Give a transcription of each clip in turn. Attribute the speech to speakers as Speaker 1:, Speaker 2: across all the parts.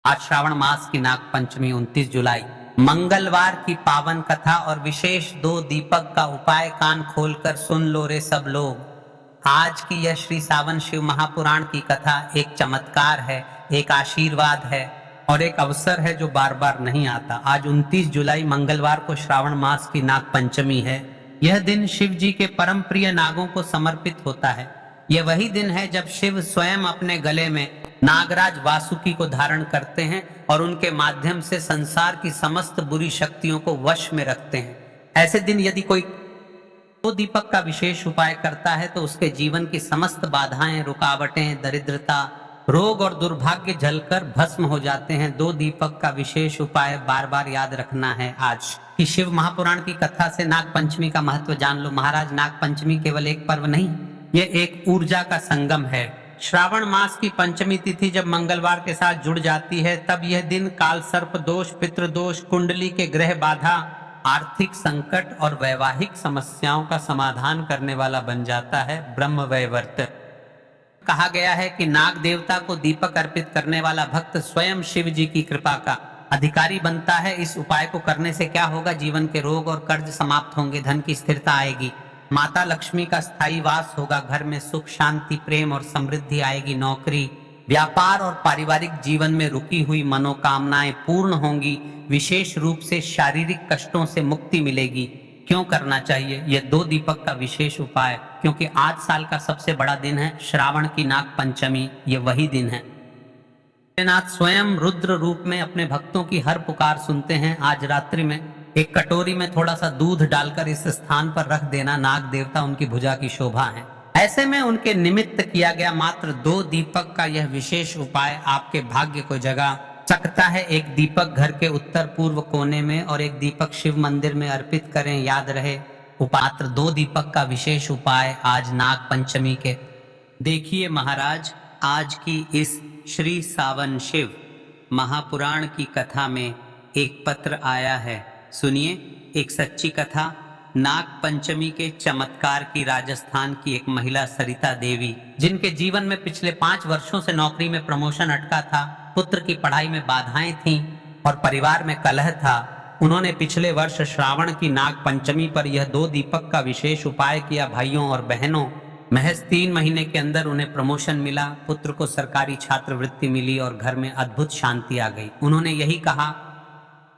Speaker 1: आज श्रावण मास की नाग पंचमी 29 जुलाई मंगलवार की पावन कथा और विशेष 2 दीपक का उपाय कान खोलकर सुन लो रे सब लोग। आज की यह श्री सावन शिव महापुराण की कथा एक चमत्कार है, एक आशीर्वाद है और एक अवसर है जो बार बार नहीं आता। आज 29 जुलाई मंगलवार को श्रावण मास की नाग पंचमी है। यह दिन शिव जी के परम प्रिय नागों को समर्पित होता है। यह वही दिन है जब शिव स्वयं अपने गले में नागराज वासुकी को धारण करते हैं और उनके माध्यम से संसार की समस्त बुरी शक्तियों को वश में रखते हैं। ऐसे दिन यदि कोई 2 दीपक का विशेष उपाय करता है तो उसके जीवन की समस्त बाधाएं, रुकावटें, दरिद्रता, रोग और दुर्भाग्य जलकर भस्म हो जाते हैं। 2 दीपक का विशेष उपाय बार बार याद रखना है। आज की शिव महापुराण की कथा से नाग पंचमी का महत्व जान लो। महाराज, नाग पंचमी केवल एक पर्व नहीं, ये एक ऊर्जा का संगम है। श्रावण मास की पंचमी तिथि जब मंगलवार के साथ जुड़ जाती है तब यह दिन काल सर्प दोष, पितृदोष, कुंडली के ग्रह बाधा, आर्थिक संकट और वैवाहिक समस्याओं का समाधान करने वाला बन जाता है। ब्रह्म वैवर्त कहा गया है कि नाग देवता को दीपक अर्पित करने वाला भक्त स्वयं शिव जी की कृपा का अधिकारी बनता है। इस उपाय को करने से क्या होगा? जीवन के रोग और कर्ज समाप्त होंगे, धन की स्थिरता आएगी, माता लक्ष्मी का स्थायी वास होगा, घर में सुख, शांति, प्रेम और समृद्धि आएगी, नौकरी, व्यापार और पारिवारिक जीवन में रुकी हुई मनोकामनाएं पूर्ण होंगी, विशेष रूप से शारीरिक कष्टों से मुक्ति मिलेगी। क्यों करना चाहिए यह 2 दीपक का विशेष उपाय? क्योंकि आज साल का सबसे बड़ा दिन है श्रावण की नाग पंचमी। ये वही दिन है भोलेनाथ स्वयं रुद्र रूप में अपने भक्तों की हर पुकार सुनते हैं। आज रात्रि में एक कटोरी में थोड़ा सा दूध डालकर इस स्थान पर रख देना। नाग देवता उनकी भुजा की शोभा है। ऐसे में उनके निमित्त किया गया मात्र 2 दीपक का यह विशेष उपाय आपके भाग्य को जगा सकता है। एक दीपक घर के उत्तर पूर्व कोने में और एक दीपक शिव मंदिर में अर्पित करें। याद रहे, मात्र 2 दीपक का विशेष उपाय आज नाग पंचमी के। देखिए महाराज, आज की इस श्री सावन शिव महापुराण की कथा में एक पत्र आया है। सुनिए, एक सच्ची कथा। नाग पंचमी के चमत्कार की राजस्थान की एक महिला सरिता देवी, जिनके जीवन में पिछले 5 वर्षों से नौकरी में प्रमोशन अटका था, पुत्र की पढ़ाई में बाधाएं थीं और परिवार में कलह था। उन्होंने पिछले वर्ष श्रावण की नाग पंचमी पर यह 2 दीपक का विशेष उपाय किया। भाइयों और बहनों, महज 3 महीने के अंदर उन्हें प्रमोशन मिला, पुत्र को सरकारी छात्रवृत्ति मिली और घर में अद्भुत शांति आ गई। उन्होंने यही कहा,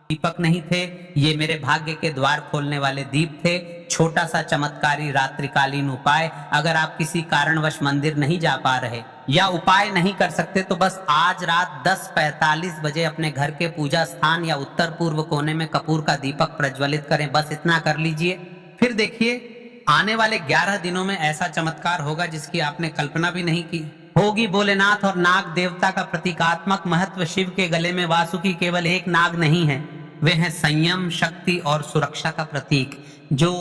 Speaker 1: दीपक नहीं थे, ये मेरे भाग्य के द्वार खोलने वाले दीप थे। छोटा सा चमत्कारी रात्रिकालीन उपाय। अगर आप किसी कारणवश मंदिर नहीं जा पा रहे या उपाय नहीं कर सकते तो बस आज रात 10:45 बजे अपने घर के पूजा स्थान या उत्तर पूर्व कोने में कपूर का दीपक प्रज्वलित करें। बस इतना कर लीजिए, फिर देखिए आने वाले 11 दिनों में ऐसा चमत्कार होगा जिसकी आपने कल्पना भी नहीं की होगी। भोलेनाथ और नाग देवता का प्रतीकात्मक महत्व। शिव के गले में वासुकी केवल एक नाग नहीं है, वे हैं संयम, शक्ति और सुरक्षा का प्रतीक। जो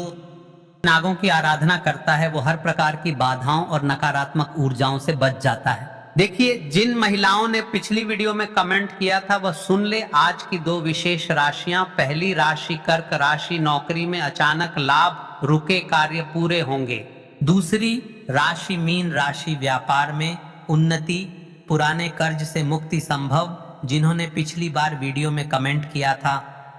Speaker 1: नागों की आराधना करता है वो हर प्रकार की बाधाओं और नकारात्मक ऊर्जाओं से बच जाता है। देखिए, जिन महिलाओं ने पिछली वीडियो में कमेंट किया था वह सुन ले आज की 2 विशेष राशियां। पहली राशि कर्क राशि, नौकरी में अचानक लाभ, रुके कार्य पूरे होंगे। दूसरी राशि मीन राशि, व्यापार में उन्नति, पुराने कर्ज से मुक्ति संभव। जिन्होंने पिछली बार वीडियो में कमेंट किया था,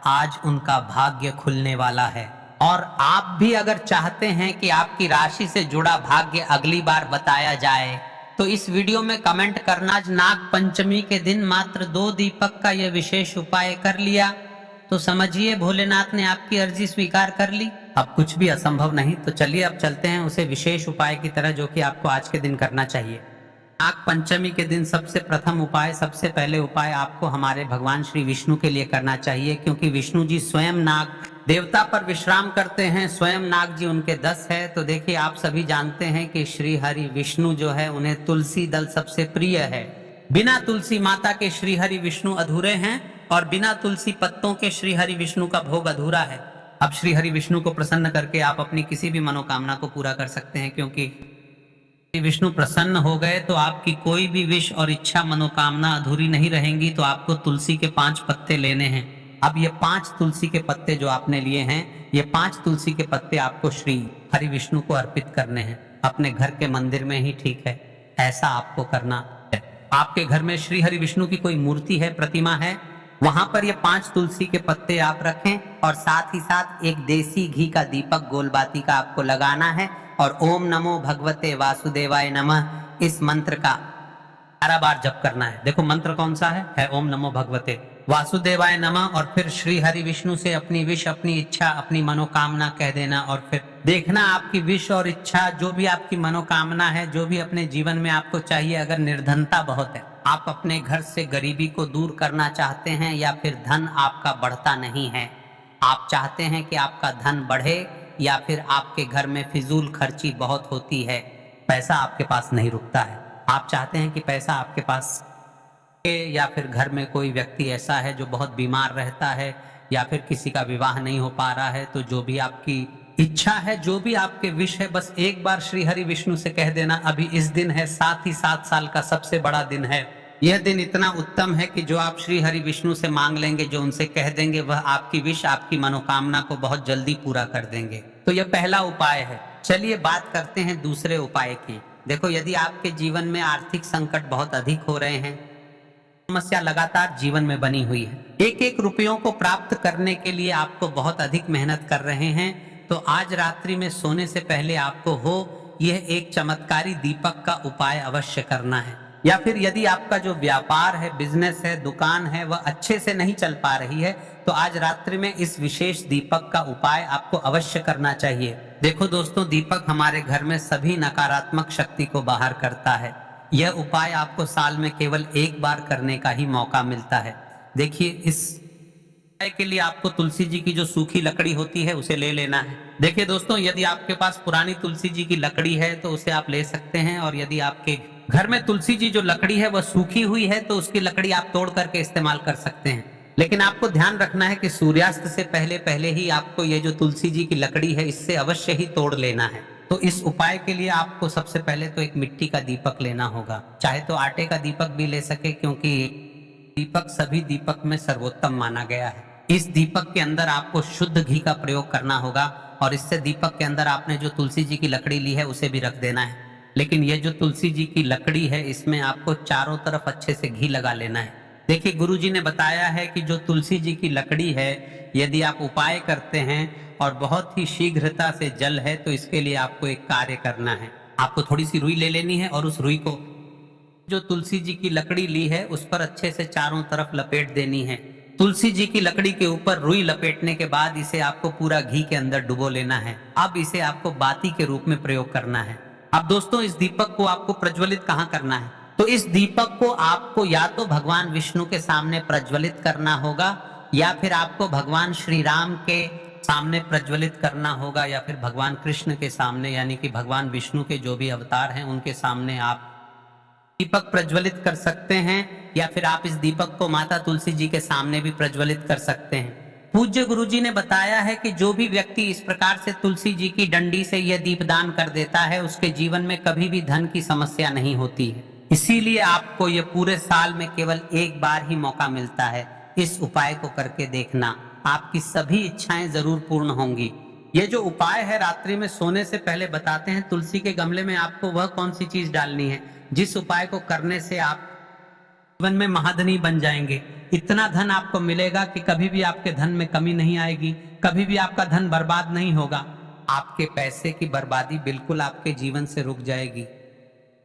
Speaker 1: आज उनका भाग्य खुलने वाला है। और आप भी अगर चाहते हैं कि आपकी राशि से जुड़ा भाग्य अगली बार बताया जाए तो इस वीडियो में कमेंट करना। नाग पंचमी के दिन मात्र 2 दीपक का यह विशेष उपाय कर लिया तो समझिए भोलेनाथ ने आपकी अर्जी स्वीकार कर ली। अब कुछ भी असंभव नहीं। तो चलिए अब चलते हैं उसे विशेष उपाय की तरह जो कि आपको आज के दिन करना चाहिए। नाग पंचमी के दिन सबसे प्रथम उपाय, सबसे पहले उपाय आपको हमारे भगवान श्री विष्णु के लिए करना चाहिए, क्योंकि विष्णु जी स्वयं नाग देवता पर विश्राम करते हैं। स्वयं नाग जी उनके 10 है। तो देखिए, आप सभी जानते हैं कि श्री हरि विष्णु जो है उन्हें तुलसी दल सबसे प्रिय है। बिना तुलसी माता के श्री हरि विष्णु अधूरे हैं और बिना तुलसी पत्तों के श्री हरि विष्णु का भोग अधूरा है। अब श्री हरि विष्णु को प्रसन्न करके आप अपनी किसी भी मनोकामना को पूरा कर सकते हैं, क्योंकि विष्णु प्रसन्न हो गए तो आपकी कोई भी विश और इच्छा मनोकामना अधूरी नहीं रहेंगी। तो आपको तुलसी के 5 पत्ते लेने हैं। अब ये 5 तुलसी के पत्ते जो आपने लिए हैं, ये 5 तुलसी के पत्ते आपको श्री हरि विष्णु को अर्पित करने हैं। अपने घर के मंदिर में ही ठीक है, ऐसा आपको करना है। आपके घर में श्री हरि विष्णु की कोई मूर्ति है, प्रतिमा है, वहां पर ये 5 तुलसी के पत्ते आप रखें और साथ ही साथ एक देसी घी का दीपक गोलबाती का आपको लगाना है और ओम नमो भगवते वासुदेवाय नमः इस मंत्र का 12 बार जप करना है। देखो मंत्र कौन सा है ओम नमो भगवते वासुदेवाय नमः। और फिर श्री हरि विष्णु से अपनी विश, अपनी इच्छा, अपनी मनोकामना कह देना और फिर देखना आपकी विश और इच्छा, जो भी आपकी मनोकामना है, जो भी अपने जीवन में आपको चाहिए। अगर निर्धनता बहुत है, आप अपने घर से गरीबी को दूर करना चाहते हैं, या फिर धन आपका बढ़ता नहीं है, आप चाहते हैं कि आपका धन बढ़े, या फिर आपके घर में फिजूल खर्ची बहुत होती है, पैसा आपके पास नहीं रुकता है, आप चाहते हैं कि पैसा आपके पास, या फिर घर में कोई व्यक्ति ऐसा है जो बहुत बीमार रहता है, या फिर किसी का विवाह नहीं हो पा रहा है, तो जो भी आपकी इच्छा है, जो भी आपके विश है, बस एक बार श्री हरि विष्णु से कह देना। अभी इस दिन है, साथ ही 7 साल का सबसे बड़ा दिन है। यह दिन इतना उत्तम है कि जो आप श्री हरि विष्णु से मांग लेंगे, जो उनसे कह देंगे, वह आपकी विश, आपकी मनोकामना को बहुत जल्दी पूरा कर देंगे। तो यह पहला उपाय है। चलिए बात करते हैं दूसरे उपाय की। देखो, यदि आपके जीवन में आर्थिक संकट बहुत अधिक हो रहे हैं, समस्या लगातार जीवन में बनी हुई है, एक एक रुपयों को प्राप्त करने के लिए आपको बहुत अधिक मेहनत कर रहे हैं, तो आज रात्रि में सोने से पहले आपको यह एक चमत्कारी दीपक का उपाय अवश्य करना है। या फिर यदि आपका जो व्यापार है, बिजनेस है, दुकान है, वह अच्छे से नहीं चल पा रही है, तो आज रात्रि में इस विशेष दीपक का उपाय आपको अवश्य करना चाहिए। देखो दोस्तों, दीपक हमारे घर में सभी नकारात्मक शक्ति को बाहर करता है। यह उपाय आपको साल में केवल एक बार करने का ही मौका मिलता है। देखिए, इस उपाय के लिए आपको तुलसी जी की जो सूखी लकड़ी होती है उसे ले लेना है। देखिए दोस्तों, यदि आपके पास पुरानी तुलसी जी की लकड़ी है तो उसे आप ले सकते हैं, और यदि आपके घर में तुलसी जी जो लकड़ी है वह सूखी हुई है तो उसकी लकड़ी आप तोड़ करके इस्तेमाल कर सकते हैं। लेकिन आपको ध्यान रखना है कि सूर्यास्त से पहले पहले ही आपको ये जो तुलसी जी की लकड़ी है इससे अवश्य ही तोड़ लेना है। तो इस उपाय के लिए आपको सबसे पहले तो एक मिट्टी का दीपक लेना होगा, चाहे तो आटे का दीपक भी ले सके, क्योंकि दीपक सभी दीपक में सर्वोत्तम माना गया है। इस दीपक के अंदर आपको शुद्ध घी का प्रयोग करना होगा, और इससे दीपक के अंदर आपने जो तुलसी जी की लकड़ी ली है उसे भी रख देना है। लेकिन ये जो तुलसी जी की लकड़ी है, इसमें आपको चारों तरफ अच्छे से घी लगा लेना है। देखिए, गुरु जी ने बताया है कि जो तुलसी जी की लकड़ी है, यदि आप उपाय करते हैं और बहुत ही शीघ्रता से जल है, तो इसके लिए आपको एक कार्य करना है। आपको थोड़ी सी रुई ले लेनी है और उस रुई को जो तुलसी जी की लकड़ी ली है उस पर अच्छे से चारों तरफ लपेट देनी है। तुलसी जी की लकड़ी के ऊपर रुई लपेटने के बाद इसे आपको पूरा घी के अंदर डुबो लेना है। अब इसे आपको बाती के रूप में प्रयोग करना है। अब दोस्तों, इस दीपक को आपको प्रज्वलित कहाँ करना है? तो इस दीपक को आपको या तो भगवान विष्णु के सामने प्रज्वलित करना होगा, या फिर आपको भगवान श्री राम के सामने प्रज्वलित करना होगा, या फिर भगवान कृष्ण के सामने, यानी कि भगवान विष्णु के जो भी अवतार हैं उनके सामने आप दीपक प्रज्वलित कर सकते हैं, या फिर आप इस दीपक को माता तुलसी जी के सामने भी प्रज्वलित कर सकते हैं। पूज्य गुरु जी ने बताया है कि जो भी व्यक्ति इस प्रकार से तुलसी जी की डंडी से यह दीपदान कर देता है, उसके जीवन में कभी भी धन की समस्या नहीं होती है। इसीलिए आपको यह पूरे साल में केवल एक बार ही मौका मिलता है। इस उपाय को करके देखना, आपकी सभी इच्छाएं जरूर पूर्ण होंगी। ये जो उपाय है रात्रि में सोने से पहले बताते हैं, तुलसी के गमले में आपको वह कौन सी चीज डालनी है जिस उपाय को करने से आप जीवन में महाधनी बन जाएंगे। इतना धन आपको मिलेगा कि कभी भी आपके धन में कमी नहीं आएगी, कभी भी आपका धन बर्बाद नहीं होगा। आपके पैसे की बर्बादी बिल्कुल आपके जीवन से रुक जाएगी।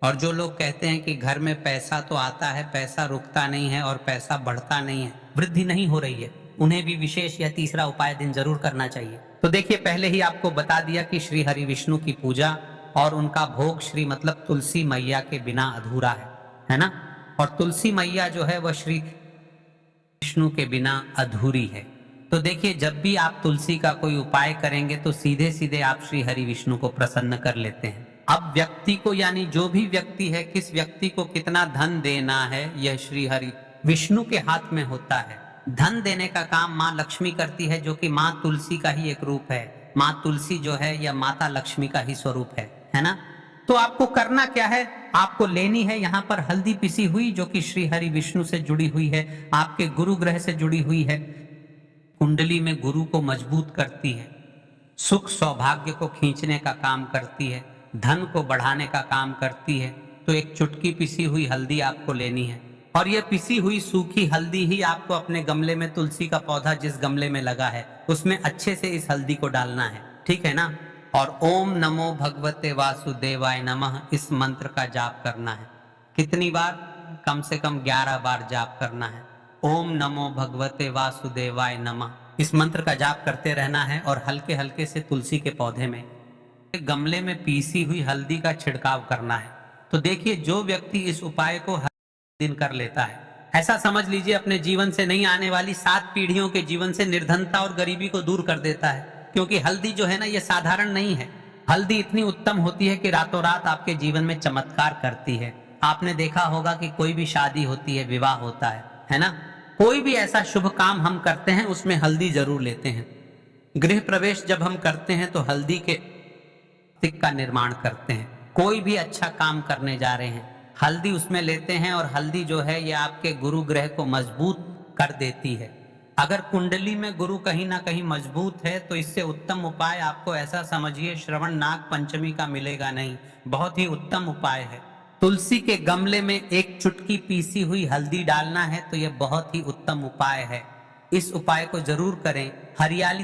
Speaker 1: और जो लोग कहते हैं कि घर में पैसा तो आता है, पैसा रुकता नहीं है और पैसा बढ़ता नहीं है, वृद्धि नहीं हो रही है, उन्हें भी विशेष यह तीसरा उपाय दिन जरूर करना चाहिए। तो देखिए, पहले ही आपको बता दिया कि श्री हरि विष्णु की पूजा और उनका भोग श्री मतलब तुलसी मैया के बिना अधूरा है ना। और तुलसी मैया जो है वह श्री विष्णु के बिना अधूरी है। तो देखिए, जब भी आप तुलसी का कोई उपाय करेंगे तो सीधे सीधे आप श्री हरि विष्णु को प्रसन्न कर लेते हैं। अब व्यक्ति को, यानी जो भी व्यक्ति है, किस व्यक्ति को कितना धन देना है, यह श्री हरि विष्णु के हाथ में होता है। धन देने का काम माँ लक्ष्मी करती है, जो कि माँ तुलसी का ही एक रूप है। माँ तुलसी जो है यह माता लक्ष्मी का ही स्वरूप है ना। तो आपको करना क्या है, आपको लेनी है यहाँ पर हल्दी पिसी हुई, जो कि श्री हरि विष्णु से जुड़ी हुई है, आपके गुरु ग्रह से जुड़ी हुई है, कुंडली में गुरु को मजबूत करती है, सुख सौभाग्य को खींचने का काम करती है, धन को बढ़ाने का काम करती है। तो एक चुटकी पिसी हुई हल्दी आपको लेनी है और यह पिसी हुई सूखी हल्दी ही आपको अपने गमले में, तुलसी का पौधा जिस गमले में लगा है उसमें अच्छे से इस हल्दी को डालना है, ठीक है ना। और ओम नमो भगवते वासुदेवाय नमः इस मंत्र का जाप करना है। कितनी बार? कम से कम 11 बार जाप करना है। ओम नमो भगवते वासुदेवाय नमः इस मंत्र का जाप करते रहना है और हल्के हल्के से तुलसी के पौधे में, गमले में पीसी हुई हल्दी का छिड़काव करना है। तो देखिए, जो व्यक्ति इस उपाय को हर दिन कर लेता है, ऐसा समझ लीजिए अपने जीवन से नहीं आने वाली 7 पीढ़ियों के जीवन से निर्धनता और गरीबी को दूर कर देता है। क्योंकि हल्दी जो है ना, ये साधारण नहीं है। हल्दी इतनी उत्तम होती है कि रातों रात आपके जीवन में चमत्कार करती है। आपने देखा होगा कि कोई भी शादी होती है, विवाह होता है ना, कोई भी ऐसा शुभ काम हम करते हैं उसमें हल्दी जरूर लेते हैं। गृह प्रवेश जब हम करते हैं तो हल्दी के तिक का निर्माण करते हैं। कोई भी अच्छा काम करने जा रहे हैं, हल्दी उसमें लेते हैं और हल्दी जो है ये आपके गुरु ग्रह को मजबूत कर देती है। अगर कुंडली में गुरु कहीं ना कहीं मजबूत है तो इससे उत्तम उपाय आपको ऐसा समझिए श्रवण नाग पंचमी का मिलेगा नहीं। बहुत ही उत्तम उपाय है। तुलसी के गमले में एक चुटकी पीसी हुई हल्दी डालना है तो यह बहुत ही उत्तम उपाय है। इस उपाय को जरूर करें। हरियाली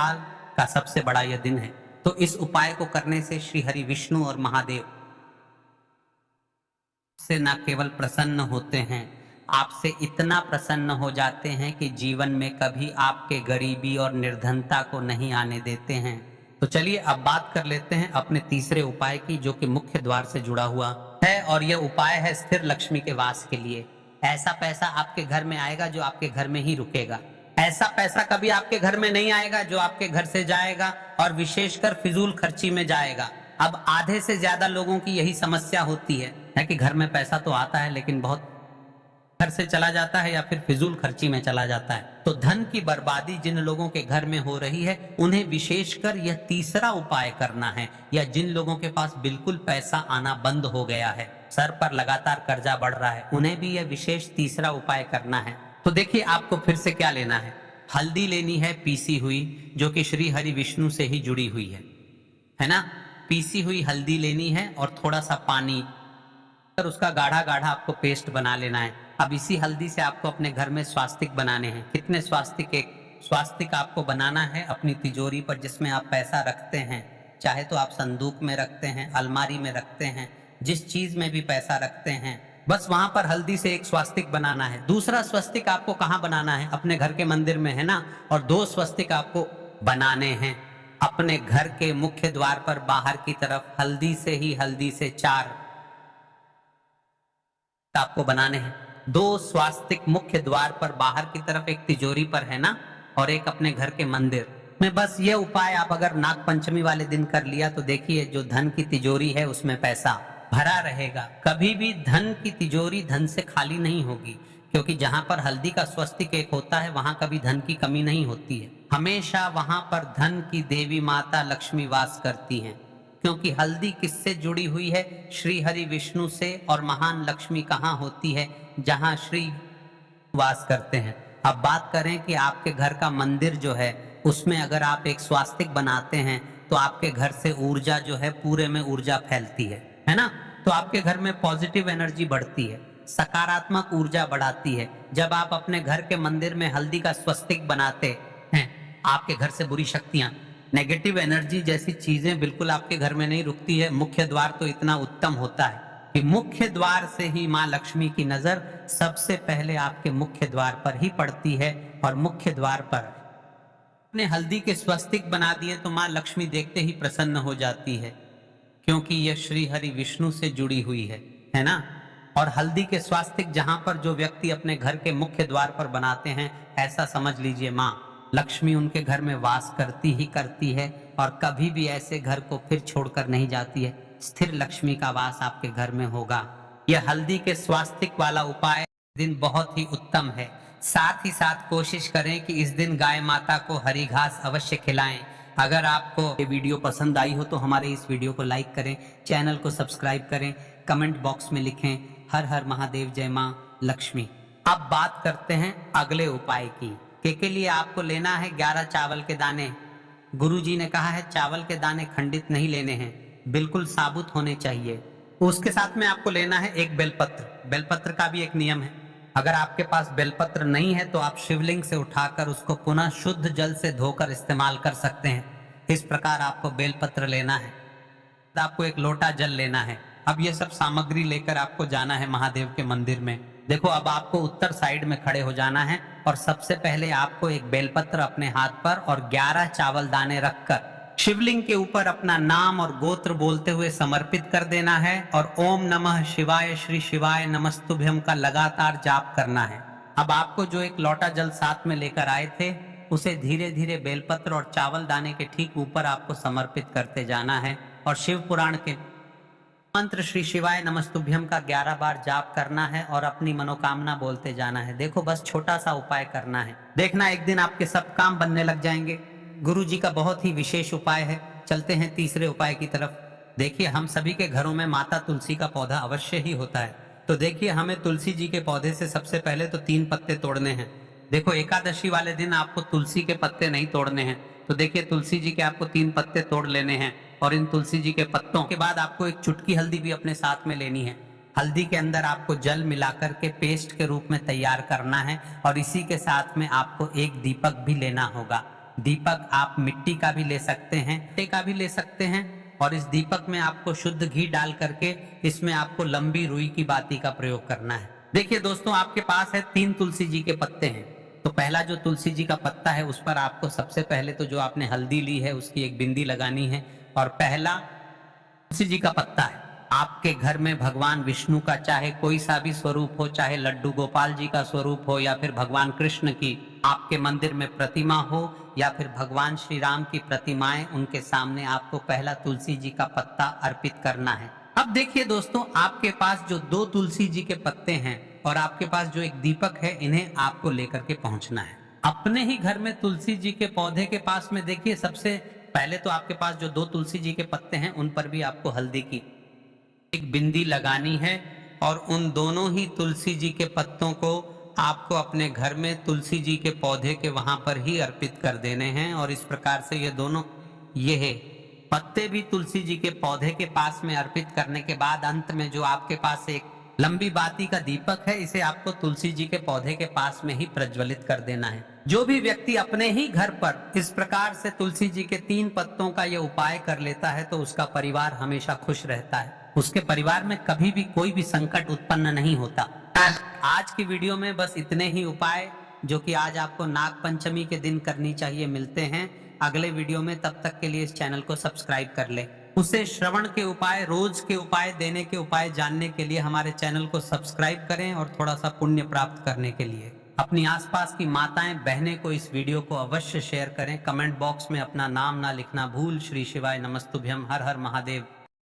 Speaker 1: का सबसे बड़ा यह दिन है, तो इस उपाय को करने से श्री हरि विष्णु और महादेव से न केवल प्रसन्न होते हैं, आपसे इतना प्रसन्न हो जाते हैं कि जीवन में कभी आपके गरीबी और निर्धनता को नहीं आने देते हैं। तो चलिए अब बात कर लेते हैं अपने तीसरे उपाय की, जो कि मुख्य द्वार से जुड़ा हुआ है। और यह उपाय है स्थिर लक्ष्मी के वास के लिए। ऐसा पैसा आपके घर में आएगा जो आपके घर में ही रुकेगा। ऐसा पैसा कभी आपके घर में नहीं आएगा जो आपके घर से जाएगा और विशेषकर फिजूल खर्ची में जाएगा। अब आधे से ज्यादा लोगों की यही समस्या होती है कि घर में पैसा तो आता है लेकिन बहुत घर से चला जाता है या फिर फिजूल खर्ची में चला जाता है। तो धन की बर्बादी जिन लोगों के घर में हो रही है उन्हें विशेषकर यह तीसरा उपाय करना है। या जिन लोगों के पास बिल्कुल पैसा आना बंद हो गया है, सर पर लगातार कर्जा बढ़ रहा है, उन्हें भी यह विशेष तीसरा उपाय करना है। तो देखिए आपको फिर से क्या लेना है। हल्दी लेनी है पीसी हुई, जो कि श्री हरि विष्णु से ही जुड़ी हुई है ना। पीसी हुई हल्दी लेनी है और थोड़ा सा पानी और उसका गाढ़ा गाढ़ा आपको पेस्ट बना लेना है। अब इसी हल्दी से आपको अपने घर में स्वास्तिक बनाने हैं। कितने स्वास्तिक? एक स्वास्तिक आपको बनाना है अपनी तिजोरी पर, जिसमें आप पैसा रखते हैं। चाहे तो आप संदूक में रखते हैं, अलमारी में रखते हैं, जिस चीज में भी पैसा रखते हैं, बस वहां पर हल्दी से एक स्वास्तिक बनाना है। दूसरा स्वस्तिक आपको कहाँ बनाना है? अपने घर के मंदिर में, है ना। और 2 स्वस्तिक आपको बनाने हैं अपने घर के मुख्य द्वार पर बाहर की तरफ। हल्दी से 4 आपको बनाने हैं। 2 स्वास्तिक मुख्य द्वार पर बाहर की तरफ, एक तिजोरी पर, है ना, और एक अपने घर के मंदिर में। बस ये उपाय आप अगर नाग पंचमी वाले दिन कर लिया तो देखिए जो धन की तिजोरी है उसमें पैसा भरा रहेगा। कभी भी धन की तिजोरी धन से खाली नहीं होगी, क्योंकि जहां पर हल्दी का स्वस्तिक एक होता है वहां कभी धन की कमी नहीं होती है। हमेशा वहां पर धन की देवी माता लक्ष्मी वास करती हैं, क्योंकि हल्दी किससे जुड़ी हुई है? श्री हरि विष्णु से। और महान लक्ष्मी कहाँ होती है? जहां श्री वास करते हैं। अब बात करें कि आपके घर का मंदिर जो है उसमें अगर आप एक स्वास्तिक बनाते हैं तो आपके घर से ऊर्जा जो है, पूरे में ऊर्जा फैलती है ना। तो आपके घर में पॉजिटिव एनर्जी बढ़ती है, सकारात्मक ऊर्जा बढ़ाती है। जब आप अपने घर के मंदिर में हल्दी का स्वस्तिक बनाते हैं, आपके घर से बुरी शक्तियां, नेगेटिव एनर्जी जैसी चीजें बिल्कुल आपके घर में नहीं रुकती है। मुख्य द्वार तो इतना उत्तम होता है कि मुख्य द्वार से ही माँ लक्ष्मी की नजर सबसे पहले आपके मुख्य द्वार पर ही पड़ती है। और मुख्य द्वार पर अपने हल्दी के स्वस्तिक बना दिए तो माँ लक्ष्मी देखते ही प्रसन्न हो जाती है, क्योंकि यह श्री हरि विष्णु से जुड़ी हुई है ना। और हल्दी के स्वास्तिक जहां पर जो व्यक्ति अपने घर के मुख्य द्वार पर बनाते हैं, ऐसा समझ लीजिए माँ लक्ष्मी उनके घर में वास करती ही करती है और कभी भी ऐसे घर को फिर छोड़कर नहीं जाती है। स्थिर लक्ष्मी का वास आपके घर में होगा। यह हल्दी के स्वास्तिक वाला उपाय दिन बहुत ही उत्तम है। साथ ही साथ कोशिश करें कि इस दिन गाय माता को हरी घास अवश्य खिलाएं। अगर आपको ये वीडियो पसंद आई हो तो हमारे इस वीडियो को लाइक करें, चैनल को सब्सक्राइब करें, कमेंट बॉक्स में लिखें हर हर महादेव, जय माँ लक्ष्मी। अब बात करते हैं अगले उपाय की। के लिए आपको लेना है 11 चावल के दाने। गुरुजी ने कहा है चावल के दाने खंडित नहीं लेने हैं, बिल्कुल साबुत होने चाहिए। उसके साथ में आपको लेना है एक बेलपत्र। बेलपत्र का भी एक नियम है, अगर आपके पास बेलपत्र नहीं है तो आप शिवलिंग से उठाकर उसको पुनः शुद्ध जल से धोकर इस्तेमाल कर सकते हैं। इस प्रकार आपको बेलपत्र लेना है। आपको एक लोटा जल लेना है। अब ये सब सामग्री लेकर आपको जाना है महादेव के मंदिर में। देखो, अब आपको उत्तर साइड में खड़े हो जाना है और सबसे पहले आपको एक बेलपत्र अपने हाथ पर और 11 चावल दाने रखकर शिवलिंग के ऊपर अपना नाम और गोत्र बोलते हुए समर्पित कर देना है और ओम नमः शिवाय श्री शिवाय नमस्तुभ्यम का लगातार जाप करना है। अब आपको जो एक लोटा जल साथ में लेकर आए थे उसे धीरे धीरे बेलपत्र और चावल दाने के ठीक ऊपर आपको समर्पित करते जाना है और शिव पुराण के मंत्र श्री शिवाय नमस्तुभ्यम का 11 बार जाप करना है और अपनी मनोकामना बोलते जाना है। देखो, बस छोटा सा उपाय करना है, देखना एक दिन आपके सब काम बनने लग जाएंगे। गुरु जी का बहुत ही विशेष उपाय है। चलते हैं तीसरे उपाय की तरफ। देखिए, हम सभी के घरों में माता तुलसी का पौधा अवश्य ही होता है। तो देखिए, हमें तुलसी जी के पौधे से सबसे पहले तो 3 पत्ते तोड़ने हैं। देखो, एकादशी वाले दिन आपको तुलसी के पत्ते नहीं तोड़ने हैं। तो देखिए, तुलसी जी के आपको 3 पत्ते तोड़ लेने हैं और इन तुलसी जी के पत्तों के बाद आपको एक चुटकी हल्दी भी अपने साथ में लेनी है। हल्दी के अंदर आपको जल मिलाकर के पेस्ट के रूप में तैयार करना है और इसी के साथ में आपको एक दीपक भी लेना होगा। दीपक आप मिट्टी का भी ले सकते हैं, मिट्टी का भी ले सकते हैं और इस दीपक में आपको शुद्ध घी डाल करके इसमें आपको लंबी रुई की बाती का प्रयोग करना है। देखिए दोस्तों, आपके पास है 3 तुलसी जी के पत्ते हैं। तो पहला जो तुलसी जी का पत्ता है उस पर आपको सबसे पहले तो जो आपने हल्दी ली है उसकी एक बिंदी लगानी है और पहला तुलसी जी का पत्ता है। आपके घर में भगवान विष्णु का चाहे कोई सा भी स्वरूप हो, चाहे लड्डू गोपाल जी का स्वरूप हो या फिर भगवान कृष्ण की आपके मंदिर में प्रतिमा हो या फिर भगवान श्री राम की प्रतिमाएं, उनके सामने आपको पहला तुलसी जी का पत्ता अर्पित करना है। अब देखिए दोस्तों, आपके पास जो 2 तुलसी जी के पत्ते हैं और आपके पास जो एक दीपक है, इन्हें आपको लेकर के पहुंचना है अपने ही घर में तुलसी जी के पौधे के पास में। देखिए, सबसे पहले तो आपके पास जो 2 तुलसी जी के पत्ते हैं उन पर भी आपको हल्दी की एक बिंदी लगानी है और उन दोनों ही तुलसी जी के पत्तों को आपको अपने घर में तुलसी जी के पौधे के वहां पर ही अर्पित कर देने हैं। और इस प्रकार से ये दोनों पत्ते भी तुलसी जी के पौधे के पास में अर्पित करने के बाद अंत में जो आपके पास एक लंबी बाती का दीपक है, इसे आपको तुलसी जी के पौधे के पास में ही प्रज्वलित कर देना है। जो भी व्यक्ति अपने ही घर पर इस प्रकार से तुलसी जी के 3 पत्तों का ये उपाय कर लेता है तो उसका परिवार हमेशा खुश रहता है, उसके परिवार में कभी भी कोई भी संकट उत्पन्न नहीं होता। आज की वीडियो में बस इतने ही उपाय जो कि आज आपको नाग पंचमी के दिन करनी चाहिए मिलते हैं अगले वीडियो में। तब तक के लिए इस चैनल को सब्सक्राइब कर ले। उसे श्रवण के उपाय, रोज के उपाय, देने के उपाय जानने के लिए हमारे चैनल को सब्सक्राइब करें और थोड़ा सा पुण्य प्राप्त करने के लिए अपनी आसपास की माताएं बहनें को इस वीडियो को अवश्य शेयर करें। कमेंट बॉक्स में अपना नाम ना लिखना भूल। श्री शिवाय नमस्तुभ्यम। हर हर महादेव।